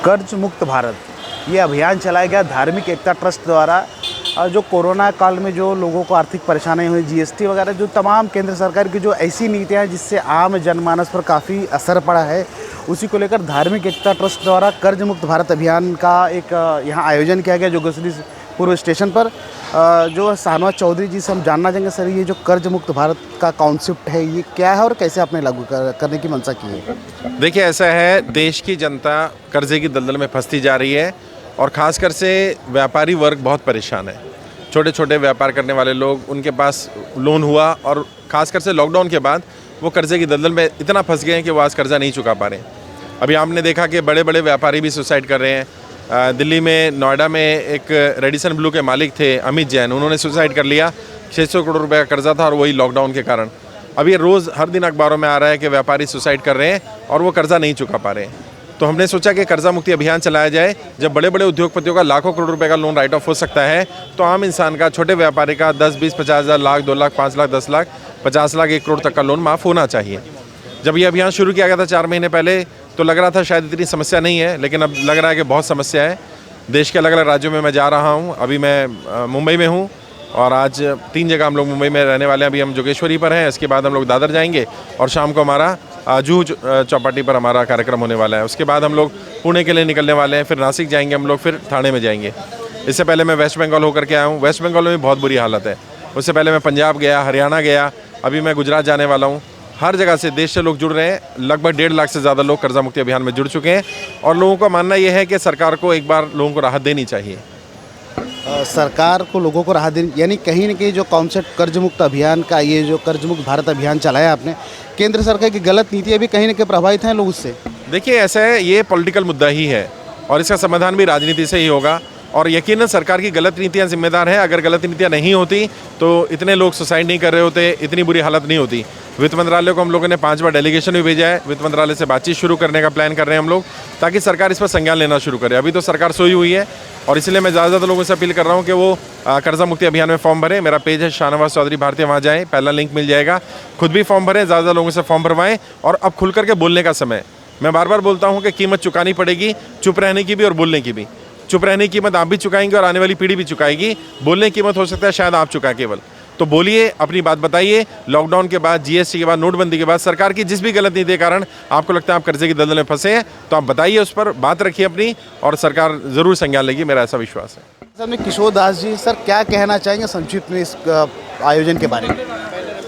कर्ज मुक्त भारत ये अभियान चलाया गया धार्मिक एकता ट्रस्ट द्वारा। और जो कोरोना काल में जो लोगों को आर्थिक परेशानी हुई, जीएसटी वगैरह, जो तमाम केंद्र सरकार की जो ऐसी नीतियाँ हैं जिससे आम जनमानस पर काफ़ी असर पड़ा है, उसी को लेकर धार्मिक एकता ट्रस्ट द्वारा कर्ज मुक्त भारत अभियान का एक यहाँ आयोजन किया गया जोगेश्वरी पूर्व स्टेशन पर। जो शाहनवाज चौधरी जी से हम जानना चाहेंगे, सर ये जो कर्ज मुक्त भारत का कॉन्सेप्ट है ये क्या है और कैसे आपने लागू करने की मंशा की है? देखिए, ऐसा है, देश की जनता कर्जे की दलदल में फंसती जा रही है और ख़ासकर से व्यापारी वर्ग बहुत परेशान है। छोटे छोटे व्यापार करने वाले लोग, उनके पास लोन हुआ और ख़ासकर से लॉकडाउन के बाद वो कर्जे की दलदल में इतना फंस गए हैं कि वो आज कर्जा नहीं चुका पा रहे हैं। अभी आपने देखा कि बड़े बड़े व्यापारी भी सुसाइड कर रहे हैं। दिल्ली में, नोएडा में एक रेडिसन ब्लू के मालिक थे अमित जैन, उन्होंने सुसाइड कर लिया। 600 करोड़ रुपए का कर्जा था और वही लॉकडाउन के कारण। अब ये रोज़ हर दिन अखबारों में आ रहा है कि व्यापारी सुसाइड कर रहे हैं और वो कर्जा नहीं चुका पा रहे हैं। तो हमने सोचा कि कर्जा मुक्ति अभियान चलाया जाए। जब बड़े बड़े उद्योगपतियों का लाखों करोड़ रुपए का लोन राइट ऑफ हो सकता है, तो आम इंसान का, छोटे व्यापारी का 10, 20, 50 हज़ार, लाख, 2 लाख, 5 लाख, 10 लाख, 50 लाख, 1 करोड़ तक का लोन माफ़ होना चाहिए। जब ये अभियान शुरू किया गया था 4 महीने पहले, तो लग रहा था शायद इतनी समस्या नहीं है, लेकिन अब लग रहा है कि बहुत समस्या है। देश के अलग अलग राज्यों में मैं जा रहा हूँ। अभी मैं मुंबई में हूँ और आज 3 जगह हम लोग मुंबई में रहने वाले हैं। अभी हम जोगेश्वरी पर हैं, इसके बाद हम लोग दादर जाएंगे और शाम को हमारा जुहू चौपाटी पर हमारा कार्यक्रम होने वाला है। उसके बाद हम लोग पुणे के लिए निकलने वाले हैं, फिर नासिक जाएंगे हम लोग, फिर ठाणे में जाएंगे। इससे पहले मैं वेस्ट बंगाल होकर के आया हूँ। वेस्ट बंगाल में भी बहुत बुरी हालत है। उससे पहले मैं पंजाब गया, हरियाणा गया, अभी मैं गुजरात जाने वाला हूँ। हर जगह से देश से लोग जुड़ रहे हैं। लगभग 1.5 लाख से ज़्यादा लोग कर्जा मुक्ति अभियान में जुड़ चुके हैं और लोगों का मानना यह है कि सरकार को एक बार लोगों को राहत देनी चाहिए। सरकार को लोगों को राहत देनी, यानी कहीं ना कहीं जो कॉन्सेप्ट कर्ज मुक्त अभियान का, ये जो कर्ज मुक्त भारत अभियान चलाया आपने, केंद्र सरकार की गलत नीतियाँ भी कहीं ना कहीं प्रभावित हैं लोग उससे। देखिए, ऐसा है, ये पॉलिटिकल मुद्दा ही है और इसका समाधान भी राजनीति से ही होगा और यकीनन सरकार की गलत नीतियाँ जिम्मेदार हैं। अगर गलत नीतियाँ नहीं होती तो इतने लोग सुसाइड नहीं कर रहे होते, इतनी बुरी हालत नहीं होती। वित्त मंत्रालय को हम लोगों ने 5 बार डेलीगेशन भी भेजा है। वित्त मंत्रालय से बातचीत शुरू करने का प्लान कर रहे हैं हम लोग, ताकि सरकार इस पर संज्ञान लेना शुरू करे। अभी तो सरकार सोई हुई है और इसलिए मैं ज़्यादा लोगों से अपील कर रहा हूँ कि वो कर्जा मुक्ति अभियान में फॉर्म भरें। मेरा पेज है शाहनवाज चौधरी भारतीय, वहाँ जाएँ, पहला लिंक मिल जाएगा। खुद भी फॉर्म भरें, ज़्यादा लोगों से फॉर्म भरवाएं। और अब खुल करके बोलने का समय। मैं बार बार बोलता हूँ कि कीमत चुकानी पड़ेगी, चुप रहने की भी और बोलने की भी। चुप रहने की कीमत आप भी चुकाएंगे और आने वाली पीढ़ी भी चुकाएगी। बोलने की कीमत हो सकता है शायद आप चुकाएं केवल। तो बोलिए, अपनी बात बताइए। लॉकडाउन के बाद, जीएसटी के बाद, नोटबंदी के बाद सरकार की जिस भी गलत नीति के कारण आपको लगता है आप कर्जे की दलदल में फंसे हैं, तो आप बताइए, उस पर बात रखिए अपनी, और सरकार ज़रूर संज्ञान लेगी, मेरा ऐसा विश्वास है। सर, किशोर दास जी, सर क्या कहना चाहेंगे संक्षिप्त में इस आयोजन के बारे में?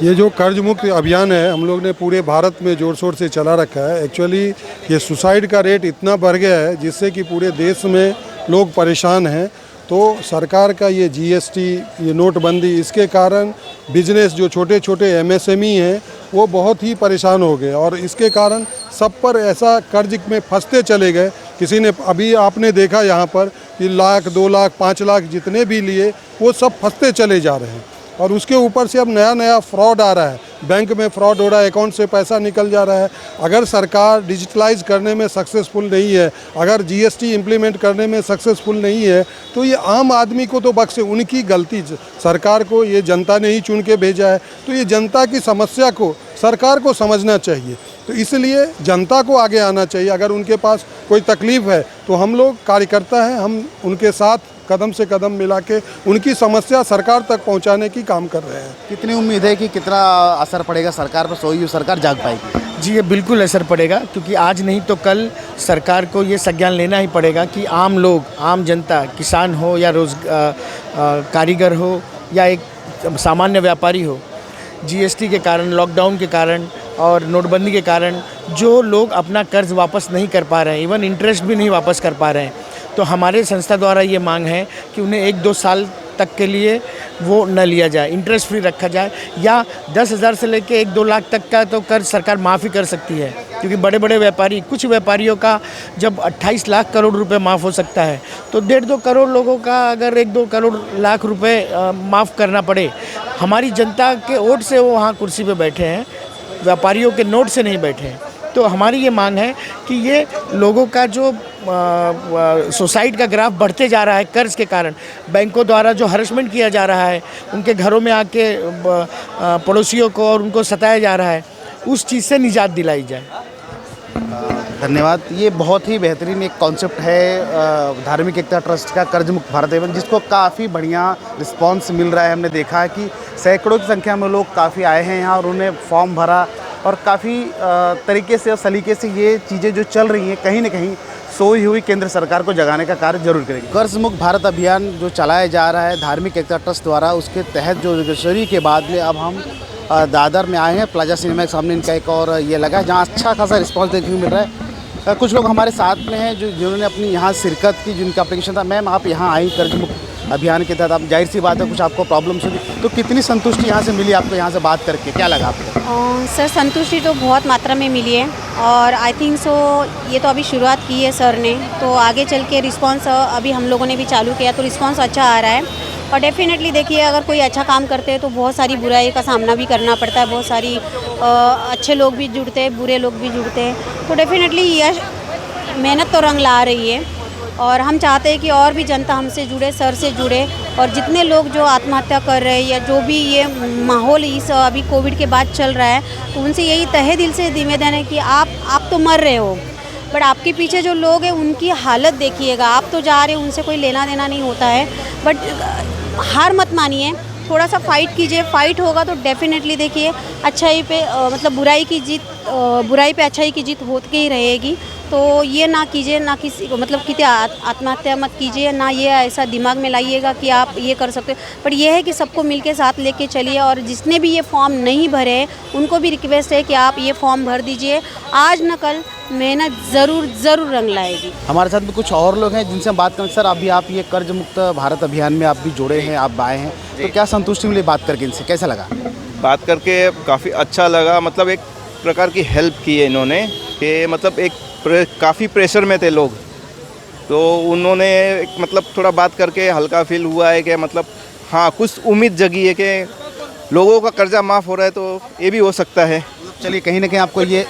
ये जो कर्ज मुक्त अभियान है, हम लोग ने पूरे भारत में ज़ोर शोर से चला रखा है। एक्चुअली ये सुसाइड का रेट इतना बढ़ गया है जिससे कि पूरे देश में लोग परेशान हैं। तो सरकार का ये जीएसटी, ये नोटबंदी, इसके कारण बिजनेस, जो छोटे छोटे एमएसएमई हैं, वो बहुत ही परेशान हो गए और इसके कारण सब पर ऐसा कर्ज में फंसते चले गए। किसी ने, अभी आपने देखा यहाँ पर कि लाख, 2 लाख, 5 लाख जितने भी लिए, वो सब फंसते चले जा रहे हैं। और उसके ऊपर से अब नया नया फ्रॉड आ रहा है। बैंक में फ्रॉड हो रहा है, अकाउंट से पैसा निकल जा रहा है। अगर सरकार डिजिटलाइज करने में सक्सेसफुल नहीं है, अगर जीएसटी इम्प्लीमेंट करने में सक्सेसफुल नहीं है, तो ये आम आदमी को तो बख्शे, उनकी गलती। सरकार को ये जनता ने ही चुन के भेजा है, तो ये जनता की समस्या को सरकार को समझना चाहिए। तो इसलिए जनता को आगे आना चाहिए। अगर उनके पास कोई तकलीफ़ है तो हम लोग कार्यकर्ता हैं, हम उनके साथ कदम से कदम मिला के उनकी समस्या सरकार तक पहुंचाने की काम कर रहे हैं। कितनी उम्मीद है कि कितना असर पड़ेगा सरकार पर, सोई हुई सरकार जाग पाएगी? जी, ये बिल्कुल असर पड़ेगा, क्योंकि आज नहीं तो कल सरकार को ये संज्ञान लेना ही पड़ेगा कि आम लोग, आम जनता, किसान हो या कारीगर हो या एक सामान्य व्यापारी हो, जीएसटी के कारण, लॉकडाउन के कारण और नोटबंदी के कारण जो लोग अपना कर्ज वापस नहीं कर पा रहे हैं, इवन इंटरेस्ट भी नहीं वापस कर पा रहे हैं, तो हमारे संस्था द्वारा ये मांग है कि उन्हें 1-2 साल तक के लिए वो न लिया जाए, इंटरेस्ट फ्री रखा जाए, या 10,000 से लेके 1-2 लाख तक का तो कर्ज सरकार माफ़ी कर सकती है। क्योंकि बड़े बड़े व्यापारी, कुछ व्यापारियों का जब 28 लाख करोड़ रुपए माफ़ हो सकता है, तो 1.5-2 करोड़ लोगों का अगर 1-2 करोड़ लाख रुपए माफ़ करना पड़े, हमारी जनता के वोट से वो वहाँ कुर्सी पे बैठे हैं, व्यापारियों के नोट से नहीं बैठे हैं। तो हमारी ये मांग है कि ये लोगों का जो सुसाइड का ग्राफ बढ़ते जा रहा है कर्ज के कारण, बैंकों द्वारा जो हरेसमेंट किया जा रहा है, उनके घरों में आके पड़ोसियों को और उनको सताया जा रहा है, उस चीज़ से निजात दिलाई जाए। धन्यवाद। ये बहुत ही बेहतरीन एक कॉन्सेप्ट है धार्मिक एकता ट्रस्ट का कर्ज मुक्त भारत अभियान, जिसको काफ़ी बढ़िया रिस्पांस मिल रहा है। हमने देखा है कि सैकड़ों की संख्या में लोग काफ़ी आए हैं यहाँ और उन्हें फॉर्म भरा और काफ़ी तरीके से और सलीके से ये चीज़ें जो चल रही हैं कहीं ना कहीं सोई हुई केंद्र सरकार को जगाने का कार्य जरूर करेगी। कर्ज मुक्त भारत अभियान जो चलाया जा रहा है धार्मिक एकता ट्रस्ट द्वारा, उसके तहत जो योगेश्वरी के बाद में अब हम दादर में आए हैं। प्लाजा सिनेमा के सामने इनका एक और ये लगा है जहाँ अच्छा खासा रिस्पांस देखने को मिल रहा है। कुछ लोग हमारे साथ में हैं जिन्होंने अपनी यहाँ शिरकत की, जिनका एप्लीकेशन था। मैम, आप यहाँ आई कर्ज मुक्त अभियान के तहत, आप जाहिर सी बात है कुछ आपको प्रॉब्लम्स हुई, तो कितनी संतुष्टि यहाँ से मिली आपको? यहाँ से बात करके क्या लगा आपको? सर, संतुष्टि तो बहुत मात्रा में मिली है और आई थिंक सो ये तो अभी शुरुआत की है सर ने, तो आगे चल के रिस्पांस अभी हम लोगों ने भी चालू किया तो रिस्पांस अच्छा आ रहा है। और डेफिनेटली देखिए, अगर कोई अच्छा काम करते हैं तो बहुत सारी बुराई का सामना भी करना पड़ता है, बहुत सारी अच्छे लोग भी जुड़ते हैं, बुरे लोग भी जुड़ते हैं। तो डेफिनेटली यह मेहनत तो रंग ला रही है और हम चाहते हैं कि और भी जनता हमसे जुड़े, सर से जुड़े। और जितने लोग जो आत्महत्या कर रहे हैं या जो भी ये माहौल इस अभी कोविड के बाद चल रहा है, तो उनसे यही तहे दिल से निवेदन है कि आप तो मर रहे हो, बट आपके पीछे जो लोग हैं उनकी हालत देखिएगा। आप तो जा रहे हो, उनसे कोई लेना देना नहीं होता है, बट हार मत मानिए, थोड़ा सा फाइट कीजिए। फाइट होगा तो डेफिनेटली देखिए अच्छाई पे मतलब बुराई पे अच्छाई की जीत होती ही रहेगी। तो ये ना कीजिए, ना किसी को मतलब किसी आत्महत्या मत कीजिए, ना ये ऐसा दिमाग में लाइएगा कि आप ये कर सकते हो। पर यह है कि सबको मिलके साथ लेके चलिए और जिसने भी ये फॉर्म नहीं भरे हैं उनको भी रिक्वेस्ट है कि आप ये फॉर्म भर दीजिए। आज न कल मेहनत ज़रूर रंग लाएगी। हमारे साथ में कुछ और लोग हैं जिनसे हम बात करें। सर, अभी आप ये कर्ज मुक्त भारत अभियान में आप भी जुड़े हैं, आप आए हैं, तो क्या संतुष्टि मिली बात करके? इनसे कैसा लगा? बात करके काफ़ी अच्छा लगा। मतलब एक प्रकार की हेल्प की है इन्होंने कि मतलब एक काफ़ी प्रेशर में थे लोग, तो उन्होंने मतलब थोड़ा बात करके हल्का फील हुआ है कि मतलब हाँ, कुछ उम्मीद जगी है कि लोगों का कर्जा माफ़ हो रहा है, तो ये भी हो सकता है। चलिए, कहीं ना कहीं आपको ये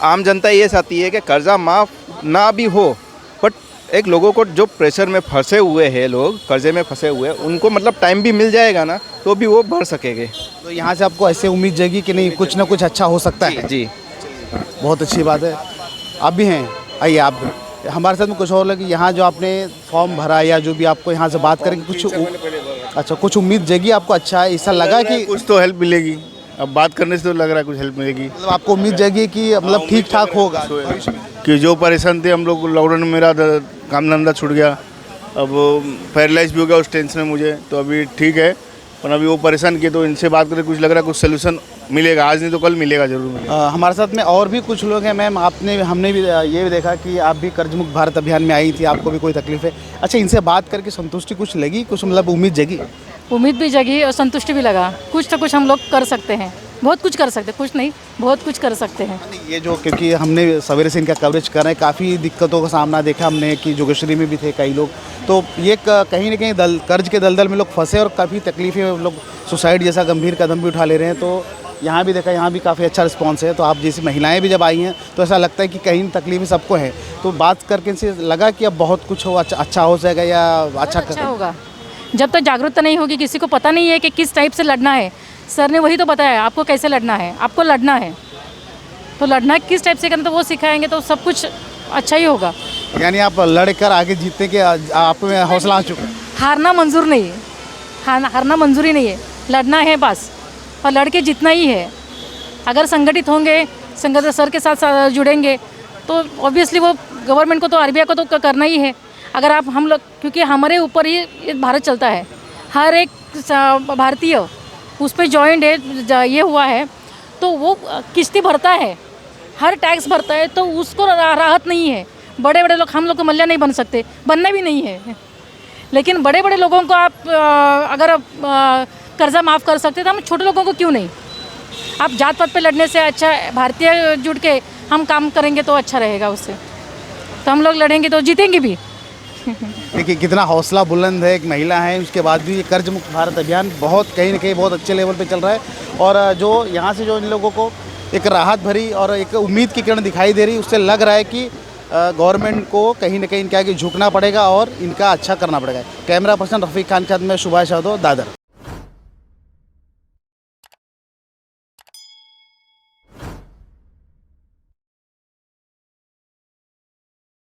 आम जनता ये चाहती है कि कर्जा माफ़ ना भी हो, बट एक लोगों को जो प्रेशर में फंसे हुए हैं, लोग कर्जे में फंसे हुए हैं, उनको मतलब टाइम भी मिल जाएगा ना, तो भी वो भर सकेंगे। तो यहाँ से आपको ऐसे उम्मीद जगी कि नहीं, कुछ ना कुछ अच्छा हो सकता है? जी, बहुत अच्छी बात है। आप भी हैं, आइए आप भी। हमारे साथ में कुछ और लोग, यहाँ जो आपने फॉर्म भरा या जो भी आपको यहाँ से बात करेंगे, कुछ उम्मीद जगी आपको? अच्छा है, ऐसा लगा कि कुछ तो हेल्प मिलेगी। अब बात करने से तो लग रहा है कुछ हेल्प मिलेगी। मतलब आपको उम्मीद जगी कि मतलब ठीक ठाक होगा कि जो परेशान थे हम लोग, लॉकडाउन में मेरा काम धंधा छूट गया, अब पैरालाइज भी हो गया उस टेंशन में मुझे, तो अभी ठीक है। पर अभी वो परेशान किए, तो इनसे बात करके कुछ लग रहा है कुछ सोल्यूशन मिलेगा। आज नहीं तो कल मिलेगा जरूर। हमारे साथ में और भी कुछ लोग हैं। मैम, हमने भी ये भी देखा कि आप भी कर्ज मुक्त भारत अभियान में आई थी, आपको भी कोई तकलीफ है? अच्छा, इनसे बात करके संतुष्टि कुछ लगी, कुछ मतलब उम्मीद जगी? उम्मीद भी जगी और संतुष्टि भी लगा। कुछ तो कुछ हम लोग कर सकते हैं, बहुत कुछ कर सकते हैं, कुछ नहीं बहुत कुछ कर सकते हैं। ये जो, क्योंकि हमने सवेरे से इनका कवरेज कर रहे हैं, काफ़ी दिक्कतों का सामना देखा हमने कि जोगेश्वरी में भी थे कई लोग, तो ये कहीं ना कहीं कर्ज के दलदल में लोग फंसे और काफ़ी तकलीफें, लोग सुसाइड जैसा गंभीर कदम भी उठा ले रहे हैं। तो यहाँ भी देखा, यहाँ भी काफ़ी अच्छा रिस्पांस है। तो आप जैसी महिलाएं भी जब आई हैं तो ऐसा लगता है कि कहीं तकलीफें सबको हैं। तो बात करके इनसे लगा कि अब बहुत कुछ हो, अच्छा हो जाएगा या अच्छा होगा। जब तक जागरूकता नहीं होगी, किसी को पता नहीं है कि किस टाइप से लड़ना है, सर ने वही तो बताया आपको कैसे लड़ना है। आपको लड़ना है तो लड़ना किस टाइप से करना, तो वो सिखाएंगे तो सब कुछ अच्छा ही होगा। यानी आप लड़कर आगे जीतने के आप में हौसला आ चुका है? हारना मंजूर नहीं है, हारना मंजूरी नहीं है, लड़ना है बस, और लड़के जितना ही है। अगर संगठित होंगे, संगठित सर के साथ जुड़ेंगे, तो ऑब्वियसली वो गवर्नमेंट को तो आरबीआई को तो करना ही है। अगर आप हम लोग, क्योंकि हमारे ऊपर ही भारत चलता है, हर एक भारतीय उस पर जॉइंट है, ये हुआ है, तो वो किस्ती भरता है, हर टैक्स भरता है, तो उसको राहत नहीं है। बड़े बड़े लोग, हम लोग को मल्ला नहीं बन सकते, बनना भी नहीं है, लेकिन बड़े बड़े लोगों को आप अगर कर्जा माफ़ कर सकते तो हम छोटे लोगों को क्यों नहीं? आप जात पात पे लड़ने से अच्छा भारतीय जुट के हम काम करेंगे तो अच्छा रहेगा। उससे तो हम लोग लड़ेंगे तो जीतेंगे भी। देखिए कितना हौसला बुलंद है, एक महिला है, उसके बाद भी ये कर्ज मुक्त भारत अभियान बहुत कहीं ना कहीं बहुत अच्छे लेवल पे चल रहा है। और जो यहाँ से जो इन लोगों को एक राहत भरी और एक उम्मीद की किरण दिखाई दे रही, उससे लग रहा है कि गवर्नमेंट को कहीं ना कहीं इनके आगे झुकना पड़ेगा और इनका अच्छा करना पड़ेगा। कैमरा पर्सन रफ़ीक खान के साथ में सुभाष यादव, दादर।